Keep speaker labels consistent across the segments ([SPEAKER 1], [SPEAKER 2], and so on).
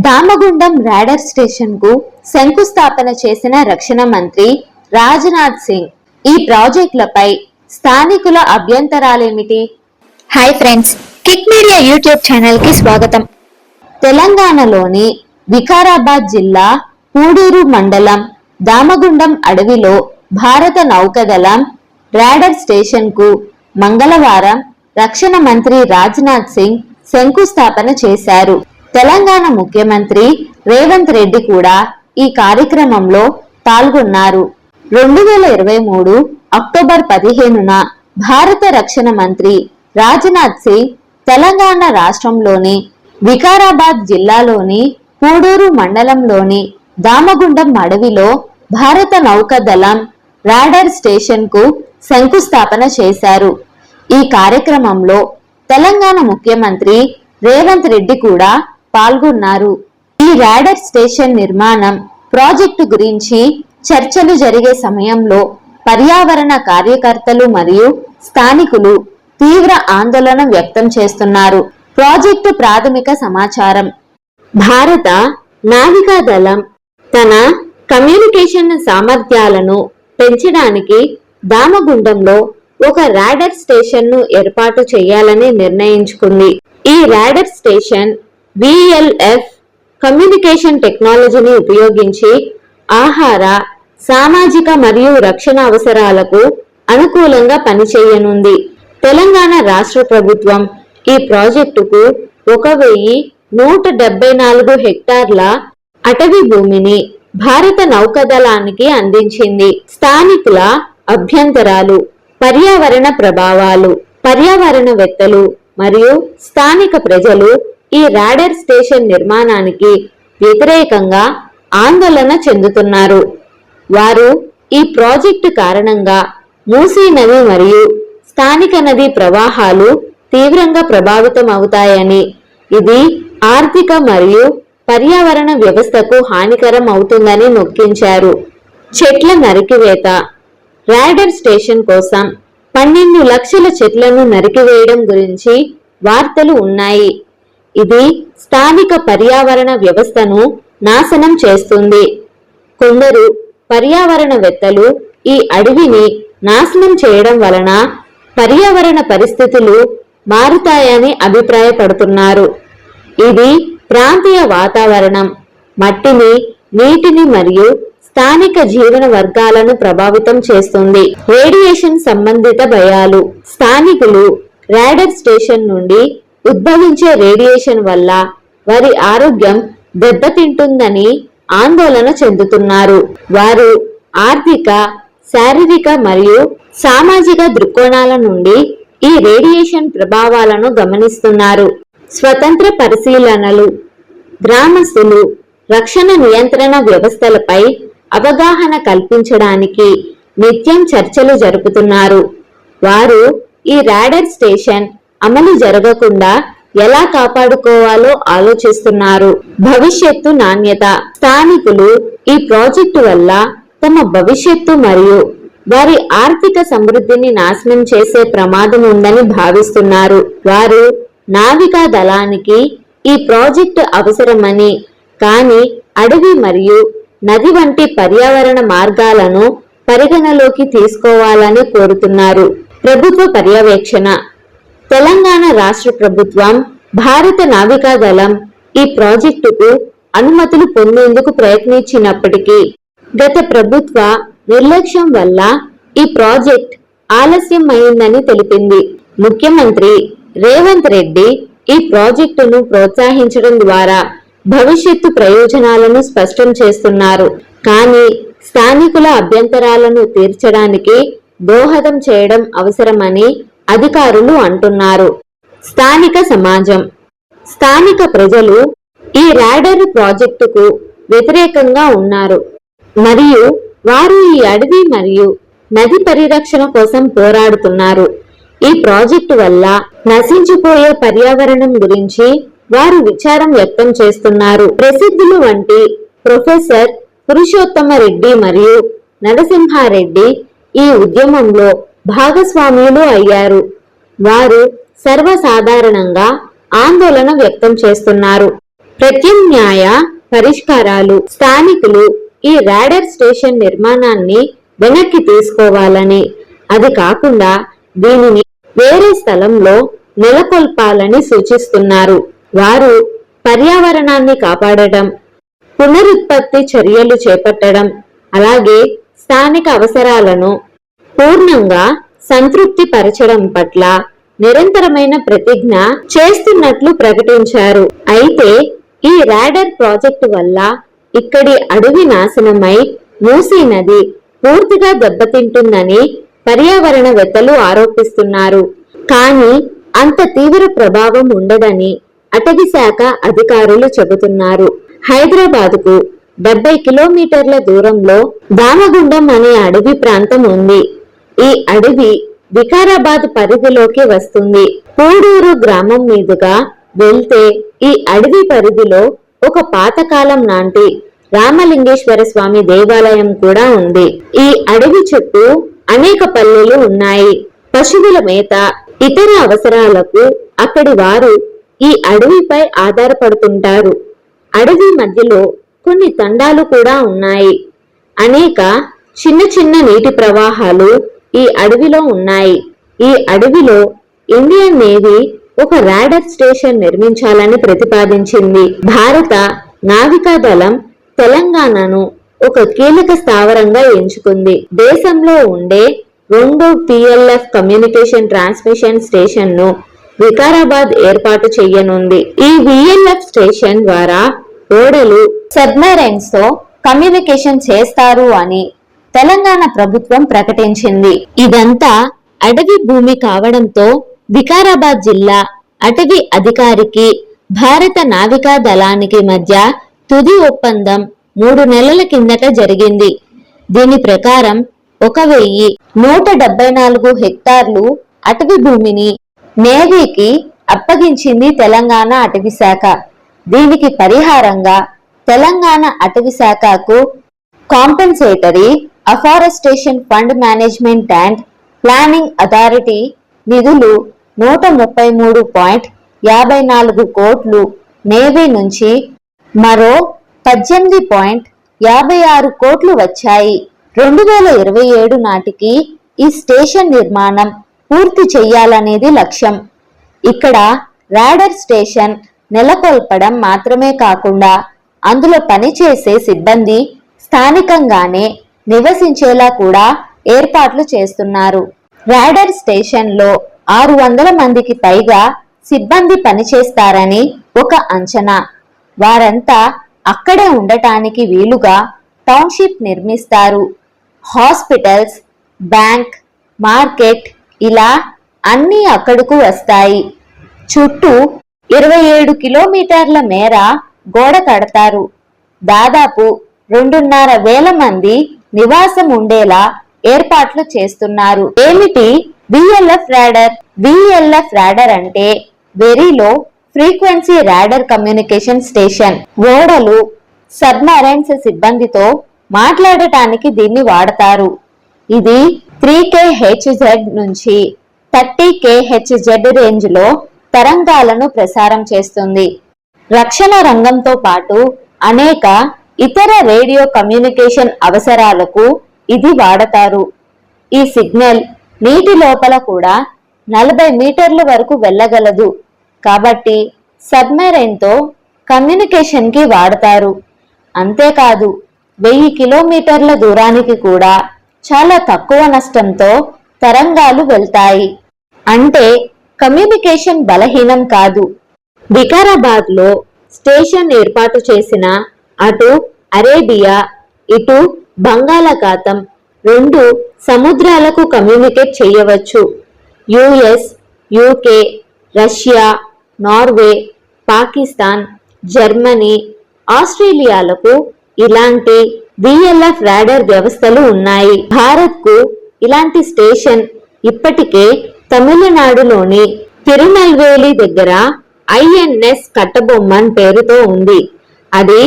[SPEAKER 1] Damagundam radar station కు శంకుస్థాపన చేసిన రక్షణ మంత్రి రాజ్నాథ్ సింగ్. ఈ ప్రాజెక్టులపై స్థానికుల అభ్యంతరాలేమిటి?
[SPEAKER 2] Hi friends, kick media YouTube channel కి స్వాగతం.
[SPEAKER 1] తెలంగాణలోని వికారాబాద్ జిల్లా పూడూరు మండలం దామగుండం అడవిలో భారత నౌకాదళం రాడర్ స్టేషన్ కు మంగళవారం రక్షణ మంత్రి రాజ్నాథ్ సింగ్ శంకుస్థాపన చేశారు. తెలంగాణ ముఖ్యమంత్రి రేవంత్ రెడ్డి కూడా ఈ కార్యక్రమంలో పాల్గొన్నారు. 2023 అక్టోబర్ 15న భారత రక్షణ మంత్రి రాజ్నాథ్ సింగ్ తెలంగాణ రాష్ట్రంలోని వికారాబాద్ జిల్లాలోని పూడూరు మండలంలోని దామగుండం అడవిలో భారత నౌకాదళం రాడర్ స్టేషన్ కు శంకుస్థాపన చేశారు. ఈ కార్యక్రమంలో తెలంగాణ ముఖ్యమంత్రి రేవంత్ రెడ్డి కూడా పాల్గొన్నారు. ఈ రాడర్ స్టేషన్ నిర్మాణం ప్రాజెక్టు గురించి చర్చలు జరిగే సమయంలో పర్యావరణ కార్యకర్తలు మరియు స్థానికులు తీవ్ర ఆందోళన వ్యక్తం చేస్తున్నారు. ప్రాజెక్టు ప్రాథమిక సమాచారం: భారత నావికాదళం తన కమ్యూనికేషన్ సామర్థ్యాలను పెంచడానికి దామగుండంలో ఒక రాడర్ స్టేషన్ ను ఏర్పాటు చేయాలని నిర్ణయించుకుంది. ఈ రాడర్ స్టేషన్ VLF కమ్యూనికేషన్ టెక్నాలజీని ఉపయోగించి ఆహార, సామాజిక మరియు రక్షణ అవసరాలకు అనుకూలంగా పనిచేయనుంది. తెలంగాణ రాష్ట్ర ప్రభుత్వం ఈ ప్రాజెక్టుకు 1174 హెక్టార్ల అటవీ భూమిని భారత నౌకాదళానికి అందించింది. స్థానికుల అభ్యంతరాలు: పర్యావరణ ప్రభావాలు. పర్యావరణవేత్తలు మరియు స్థానిక ప్రజలు ఈ రాడర్ స్టేషన్ నిర్మాణానికి వ్యతిరేకంగా ఆందోళన చెందుతున్నారు. వారు ఈ ప్రాజెక్టు కారణంగా మూసీ నది మరియు స్థానిక నదీ ప్రవాహాలు తీవ్రంగా ప్రభావితం అవుతాయని, ఇది ఆర్థిక మరియు పర్యావరణ వ్యవస్థకు హానికరం అవుతుందని నొక్కించారు. చెట్ల నరికివేత. రాడర్ స్టేషన్ కోసం 12 లక్షల చెట్లను నరికివేయడం గురించి వార్తలు ఉన్నాయి. ఇది స్థానిక పర్యావరణ వ్యవస్థను నాశనం చేస్తుంది. కొందరు పర్యావరణవేత్తలు ఈ అడవిని నాశనం చేయడం వలన పర్యావరణ పరిస్థితులు మారుతాయని అభిప్రాయపడుతున్నారు. ఇది ప్రాంతీయ వాతావరణం, మట్టిని, నీటిని మరియు స్థానిక జీవన వర్గాలను ప్రభావితం చేస్తుంది. రేడియేషన్ సంబంధిత భయాలు. స్థానికులు రాడర్ స్టేషన్ నుండి ఉద్భవించే రేడియేషన్ వల్ల వారి ఆరోగ్యం దెబ్బతింటుందని ఆందోళన చెందుతున్నారు. వారు ఆర్థిక, శారీరక మరియు సామాజిక దృక్కోణాల నుండి ఈ రేడియేషన్ ప్రభావాలను గమనిస్తున్నారు. స్వతంత్ర పరిశీలనలు. గ్రామస్తులు రక్షణ నియంత్రణ వ్యవస్థలపై అవగాహన కల్పించడానికి నిత్యం చర్చలు జరుపుతున్నారు. వారు ఈ రాడర్ స్టేషన్ అమలు జరగకుండా ఎలా కాపాడుకోవాలో ఆలోచిస్తున్నారు. భవిష్యత్తు నాణ్యత. స్థానికులు ఈ ప్రాజెక్టు వల్ల తమ భవిష్యత్తు మరియు వారి ఆర్థిక సమృద్ధిని నాశనం చేసే ప్రమాదం ఉందని భావిస్తున్నారు. వారు నావికా దళానికి ఈ ప్రాజెక్టు అవసరమని, కానీ అడవి మరియు నది వంటి పర్యావరణ మార్గాలను పరిగణలోకి తీసుకోవాలని కోరుతున్నారు. ప్రభుత్వ పర్యవేక్షణ. తెలంగాణ రాష్ట్ర ప్రభుత్వం, భారత నావికాదళం ఈ ప్రాజెక్టుకు అనుమతులు పొందేందుకు ప్రయత్నించినప్పటికీ గత ప్రభుత్వ నిర్లక్ష్యం వల్ల ఈ ప్రాజెక్ట్ ఆలస్యం అయిందని తెలిపింది. ముఖ్యమంత్రి రేవంత్ రెడ్డి ఈ ప్రాజెక్టును ప్రోత్సహించడం ద్వారా భవిష్యత్తు ప్రయోజనాలను స్పష్టం చేస్తున్నారు. కానీ స్థానికుల అభ్యంతరాలను తీర్చడానికి దోహదం చేయడం అవసరమని అధికారులు అంటున్నారు. స్థానిక సమాజం. స్థానిక ప్రజలు ఈ రాడర్ ప్రాజెక్టుకు వ్యతిరేకంగా ఉన్నారు మరియు వారు ఈ అడవి మరియు నది పరిరక్షణ కోసం పోరాడుతున్నారు. ఈ ప్రాజెక్టు వల్ల నశించిపోయే పర్యావరణం గురించి వారు విచారం వ్యక్తం చేస్తున్నారు. ప్రసిద్ధులు వంటి ప్రొఫెసర్ పురుషోత్తమ రెడ్డి మరియు నరసింహారెడ్డి ఈ ఉద్యమంలో భాగస్వాములు అయ్యారు. వారు సర్వసాధారణంగా ఆందోళన వ్యక్తం చేస్తున్నారు. ప్రత్యామ్నాయ పరిష్కారాలు. స్థానికులు ఈ రాడార్ స్టేషన్ నిర్మాణాన్ని వెనక్కి తీసుకోవాలని, అది కాకుండా దీనిని వేరే స్థలంలో నెలకొల్పాలని సూచిస్తున్నారు. వారు పర్యావరణాన్ని కాపాడటం, పునరుత్పత్తి చర్యలు చేపట్టడం, అలాగే స్థానిక అవసరాలను పూర్ణంగా సంతృప్తి పరచడం పట్ల నిరంతరమైన ప్రతిజ్ఞ చేస్తున్నట్లు ప్రకటించారు. అయితే ఈ రాడార్ ప్రాజెక్టు వల్ల ఇక్కడి అడవి నాశనమై మూసీ నది పూర్తిగా దెబ్బతింటుందని పర్యావరణవేత్తలు ఆరోపిస్తున్నారు. కానీ అంత తీవ్ర ప్రభావం ఉండదని అటవీ శాఖ అధికారులు చెబుతున్నారు. హైదరాబాద్కు 70 కిలోమీటర్ల దూరంలో దామగుండం అనే అడవి ప్రాంతం ఉంది. ఈ అడవి వికారాబాద్ పరిధిలోకి వస్తుంది. పూడూరు గ్రామం మీదుగా వెళ్తే ఈ అడవి పరిధిలో ఒక పాతకాలం నాటి రామలింగేశ్వర స్వామి దేవాలయం కూడా ఉంది. ఈ అడవి చుట్టూ అనేక పల్లెలు ఉన్నాయి. పశువుల మేత, ఇతర అవసరాలకు అక్కడి వారు ఈ అడవిపై ఆధారపడుతుంటారు. అడవి మధ్యలో కొన్ని తండాలు కూడా ఉన్నాయి. అనేక చిన్న చిన్న నీటి ప్రవాహాలు ఈ అడవిలో ఉన్నాయి. ఈ అడవిలో ఇండియన్ నేవీ ఒక రాడార్ స్టేషన్ నిర్మించాలని ప్రతిపాదించింది. భారత నావికాదళం తెలంగాణను ఒక కీలక స్థావరంగా ఎంచుకుంది. దేశంలో ఉండే 2 PLF కమ్యూనికేషన్ ట్రాన్స్మిషన్ స్టేషన్ ను వికారాబాద్ ఏర్పాటు చేయనుంది. ఈ VLF స్టేషన్ ద్వారా ఓడలు, సబ్మెరైన్స్ తో కమ్యూనికేషన్ చేస్తారు అని తెలంగాణ ప్రభుత్వం ప్రకటించింది. ఇదంతా అటవీ భూమి కావడంతో వికారాబాద్ జిల్లా అటవీ అధికారికి భారత నావికా దళానికి మధ్య తుది ఒప్పందం 3 నెలల కిందట జరిగింది. దీని ప్రకారం 1174 హెక్టార్లు అటవీ భూమిని నేవీకి అప్పగించింది తెలంగాణ అటవీ శాఖ. దీనికి పరిహారంగా తెలంగాణ అటవీ శాఖకు compensatory afforestation fund management and planning authority నిధులు 133.54 కోట్లు, నేవీ నుంచి మరో 18.56 కోట్లు వచ్చాయి. 2027 నాటికి ఈ స్టేషన్ నిర్మాణం పూర్తి చెయ్యాలనేది లక్ష్యం. ఇక్కడ రాడార్ స్టేషన్ నెలకొల్పడం మాత్రమే కాకుండా అందులో పనిచేసే సిబ్బంది స్థానికంగానే నివసించేలా కూడా ఏర్పాట్లు చేస్తున్నారు. రాడార్ స్టేషన్లో 600 మందికి పైగా సిబ్బంది పనిచేస్తారని ఒక అంచనా. వారంతా అక్కడే ఉండటానికి వీలుగా టౌన్షిప్ నిర్మిస్తారు. హాస్పిటల్స్, బ్యాంక్, మార్కెట్ ఇలా అన్నీ అక్కడకు వస్తాయి. చుట్టూ 27 కిలోమీటర్ల మేర గోడ కడతారు. దాదాపు 2,500 మంది నివాసం ఉండేలా ఏర్పాట్లు చేస్తున్నారు. ఏమిటి VLF రాడార్? VLF రాడార్ అంటే very low frequency radar communication station. ఓడలు, సబ్మరైన్స్ సిబ్బందితో మాట్లాడటానికి దీన్ని వాడతారు. ఇది 3 kHz నుంచి 30 kHz రేంజ్ లో తరంగాలను ప్రసారం చేస్తుంది. రక్షణ రంగంతో పాటు అనేక ఇతర రేడియో కమ్యూనికేషన్ అవసరాలకు ఇది వాడతారు. ఈ సిగ్నల్ నీటి లోపల కూడా 40 మీటర్ల వరకు వెళ్ళగలదు. కాబట్టి సబ్మెరైన్తో కమ్యూనికేషన్కి వాడతారు. అంతేకాదు 1000 కిలోమీటర్ల దూరానికి కూడా చాలా తక్కువ నష్టంతో తరంగాలు వెళ్తాయి. అంటే కమ్యూనికేషన్ బలహీనం కాదు. వికారాబాద్లో స్టేషన్ ఏర్పాటు చేసిన అటు అరేబియా, ఇటు బంగాళాఖాతం 2 సముద్రాలకు కమ్యూనికేట్ చేయవచ్చు. US, UK, Russia, Norway, Pakistan, Germany, ఆస్ట్రేలియాలకు ఇలాంటి VLF రాడార్ వ్యవస్థలు ఉన్నాయి. భారత్కు ఇలాంటి స్టేషన్ ఇప్పటికే తమిళనాడులోని తిరునల్వేలి దగ్గర INS కట్టబొమ్మన్ పేరుతో ఉంది. అది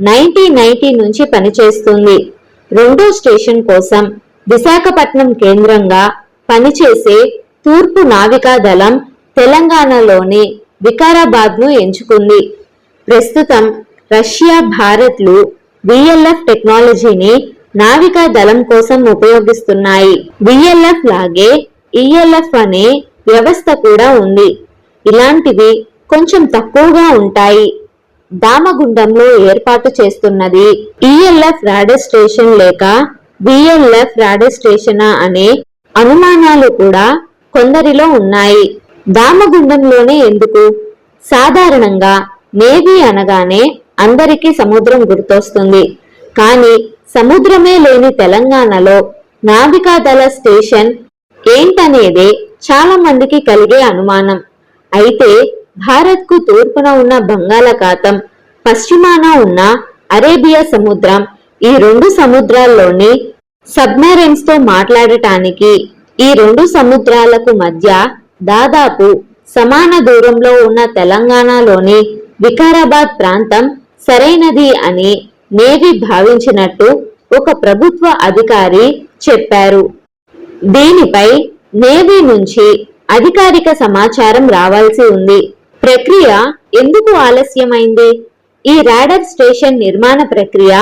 [SPEAKER 1] 1990 నుంచి పనిచేస్తుంది. రెండో స్టేషన్ కోసం విశాఖపట్నం కేంద్రంగా పనిచేసే తూర్పు నావికా దళం తెలంగాణలోని వికారాబాద్ను ఎంచుకుంది. ప్రస్తుతం రష్యా, భారత్లు విఎల్ఎఫ్ టెక్నాలజీని నావికా దళం కోసం ఉపయోగిస్తున్నాయి. విఎల్ఎఫ్ లాగే ఈఎల్ఎఫ్ అనే వ్యవస్థ కూడా ఉంది. ఇలాంటివి కొంచెం తక్కువగా ఉంటాయి. దామగుండంలో ఏర్పాటు చేస్తున్నది ఈఎల్ఎఫ్ రాడర్ స్టేషన్ లేక విఎల్ఎఫ్ రాడర్ స్టేషనా అనే అనుమానాలు కూడా కొందరిలో ఉన్నాయి. దామగుండంలోనే ఎందుకు? సాధారణంగా నేవీ అనగానే అందరికీ సముద్రం గుర్తొస్తుంది. కానీ సముద్రమే లేని తెలంగాణలో నావికాదళ స్టేషన్ ఏంటనేదే చాలా మందికి కలిగే అనుమానం. అయితే భారత్కు తూర్పున ఉన్న బంగాళాఖాతం, పశ్చిమాన ఉన్న అరేబియా సముద్రం, ఈ రెండు సముద్రాల్లోని సబ్మెరైన్స్ తో మాట్లాడటానికి ఈ రెండు సముద్రాలకు మధ్య దాదాపు సమాన దూరంలో ఉన్న తెలంగాణలోని వికారాబాద్ ప్రాంతం సరైనది అని నేవీ భావించినట్టు ఒక ప్రభుత్వ అధికారి చెప్పారు. దీనిపై నేవీ నుంచి అధికారిక సమాచారం రావాల్సి ఉంది. ప్రక్రియ ఎందుకు ఆలస్యమైంది? ఈ రాడర్ స్టేషన్ నిర్మాణ ప్రక్రియ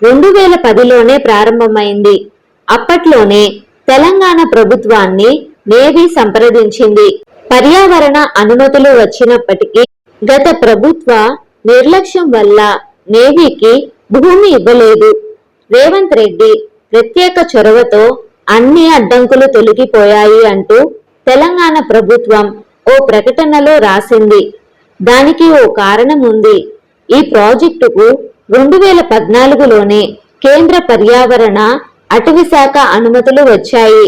[SPEAKER 1] 2010లోనే ప్రారంభమైంది. అప్పట్లోనే తెలంగాణ ప్రభుత్వాన్ని నేవీ సంప్రదించింది. పర్యావరణ అనుమతులు వచ్చినప్పటికీ గత ప్రభుత్వ నిర్లక్ష్యం వల్ల నేవీకి భూమి ఇవ్వలేదు. రేవంత్ రెడ్డి ప్రత్యేక చొరవతో అన్ని అడ్డంకులు తొలగిపోయాయి అంటూ తెలంగాణ ప్రభుత్వం ఓ ప్రకటనలో రాసింది. దానికి ఓ కారణం ఉంది. ఈ ప్రాజెక్టుకు 2014లోనే కేంద్ర పర్యావరణ అటవీ శాఖ అనుమతులు వచ్చాయి.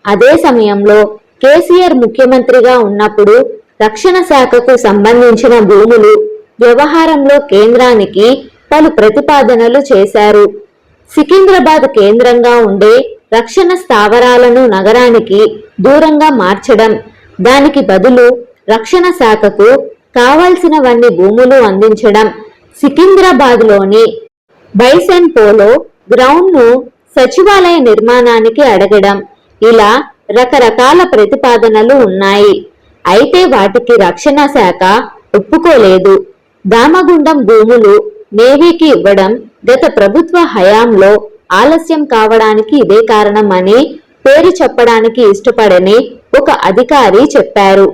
[SPEAKER 1] అదే సమయంలో కేసీఆర్ ముఖ్యమంత్రిగా ఉన్నప్పుడు రక్షణ శాఖకు సంబంధించిన భూములు వ్యవహారంలో కేంద్రానికి పలు ప్రతిపాదనలు చేశారు. సికింద్రాబాద్ కేంద్రంగా ఉండే రక్షణ స్థావరాలను నగరానికి దూరంగా మార్చడం, దానికి బదులు రక్షణ శాఖకు కావాల్సినవన్నీ భూములు అందించడం, సికింద్రాబాద్లోని బైసన్ పోలో గ్రౌండ్ను సచివాలయ నిర్మాణానికి అడగడం, ఇలా రకరకాల ప్రతిపాదనలు ఉన్నాయి. అయితే వాటికి రక్షణ శాఖ ఒప్పుకోలేదు. దామగుండం భూములు నేవీకి ఇవ్వడం గత ప్రభుత్వ హయాంలో ఆలస్యం కావడానికి ఇదే కారణం అని పేరు చెప్పడానికి ఇష్టపడని ఒక అధికారి చెప్పారు.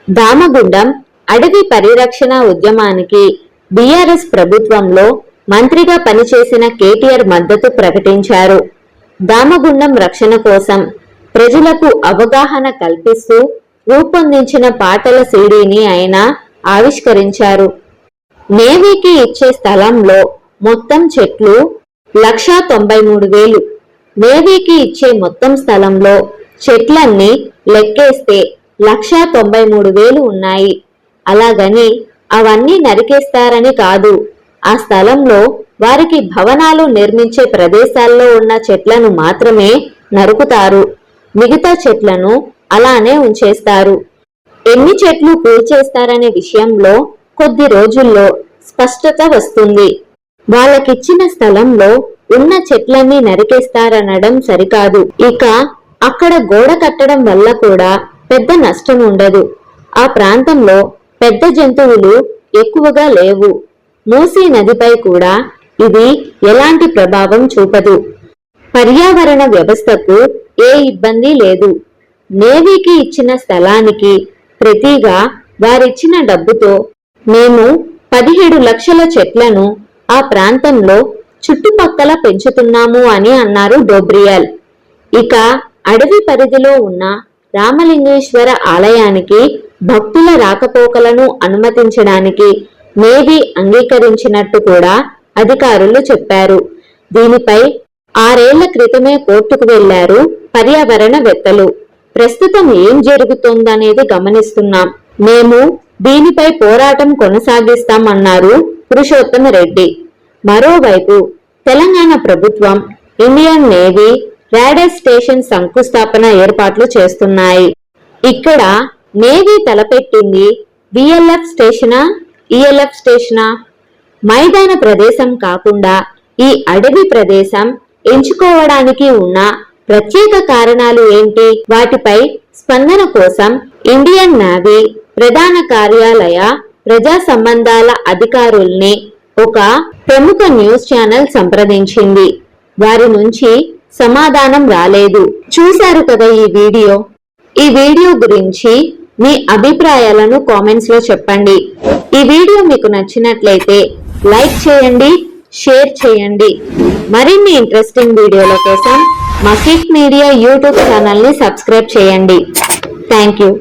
[SPEAKER 1] దామగుండం అడవి పరిరక్షణ ఉద్యమానికి బీఆర్ఎస్ ప్రభుత్వంలో మంత్రిగా పనిచేసిన కేటీఆర్ మద్దతు ప్రకటించారు. దామగుండం రక్షణ కోసం ప్రజలకు అవగాహన కల్పిస్తూ రూపొందించిన పాటల సీడీని ఆయన ఆవిష్కరించారు. నేవీకి ఇచ్చే స్థలంలో మొత్తం చెట్లు 1,93,000. నేవీకి ఇచ్చే మొత్తం స్థలంలో చెట్లన్నీ లెక్కేస్తే 1,93,000 ఉన్నాయి. అలాగని అవన్నీ నరికేస్తారని కాదు. ఆ స్థలంలో వారికి భవనాలు నిర్మించే ప్రదేశాల్లో ఉన్న చెట్లను మాత్రమే నరుకుతారు. మిగతా చెట్లను అలానే ఉంచేస్తారు. ఎన్ని చెట్లు కూల్చేస్తారనే విషయంలో కొద్ది రోజుల్లో స్పష్టత వస్తుంది. వాళ్ళకిచ్చిన స్థలంలో ఉన్న చెట్లన్నీ నరికేస్తారనడం సరికాదు. ఇక అక్కడ గోడ కట్టడం వల్ల కూడా పెద్ద నష్టం ఉండదు. ఆ ప్రాంతంలో పెద్ద జంతువులు ఎక్కువగా లేవు. మూసీ నదిపై కూడా ఇది ఎలాంటి ప్రభావం చూపదు. పర్యావరణ వ్యవస్థకు ఏ ఇబ్బంది లేదు. నేవీకి ఇచ్చిన స్థలానికి ప్రతిగా వారిచ్చిన డబ్బుతో మేము 17 లక్షల చెట్లను ఆ ప్రాంతంలో చుట్టుపక్కల పెంచుతున్నాము అని అన్నారు డోబ్రియాల్. ఇక అడవి పరిధిలో ఉన్న రామలింగేశ్వర ఆలయానికి భక్తుల రాకపోకలను అనుమతించడానికి నేవీ అంగీకరించినట్టు కూడా అధికారులు చెప్పారు. దీనిపై 6 ఏళ్ల క్రితమే కోర్టుకు వెళ్లారు పర్యావరణవేత్తలు. ప్రస్తుతం ఏం జరుగుతోందనేది గమనిస్తున్నాం. మేము దీనిపై పోరాటం కొనసాగిస్తామన్నారు పురుషోత్తమ రెడ్డి. మరోవైపు తెలంగాణ ప్రభుత్వం ఇండియన్ నేవీ రాడర్ స్టేషన్ శంకుస్థాపన ఏర్పాట్లు చేస్తున్నాయి. ఇక్కడ నేవీ తలపెట్టింది విఎల్ఎఫ్ స్టేషనా, ఈఎల్ఎఫ్ స్టేషనా? మైదాన ప్రదేశం కాకుండా ఈ అడవి ప్రదేశం ఎంచుకోవడానికి ఉన్న ప్రత్యేక కారణాలు ఏంటి? వాటిపై స్పందన కోసం ఇండియన్ నేవీ ప్రధాన కార్యాలయ ప్రజా సంబంధాల అధికారుల్ని ఒక ప్రముఖ న్యూస్ ఛానల్ సంప్రదించింది. వారి నుంచి సమాధానం రాలేదు. చూశారు కదా ఈ వీడియో గురించి మీ అభిప్రాయాలను కామెంట్స్ లో చెప్పండి. ఈ వీడియో మీకు నచ్చినట్లయితే లైక్ చేయండి, షేర్ చేయండి. మరిన్ని ఇంట్రెస్టింగ్ వీడియోల కోసం మా కిక్ మీడియా యూట్యూబ్ ఛానల్ ని సబ్స్క్రైబ్ చేయండి. Thank you.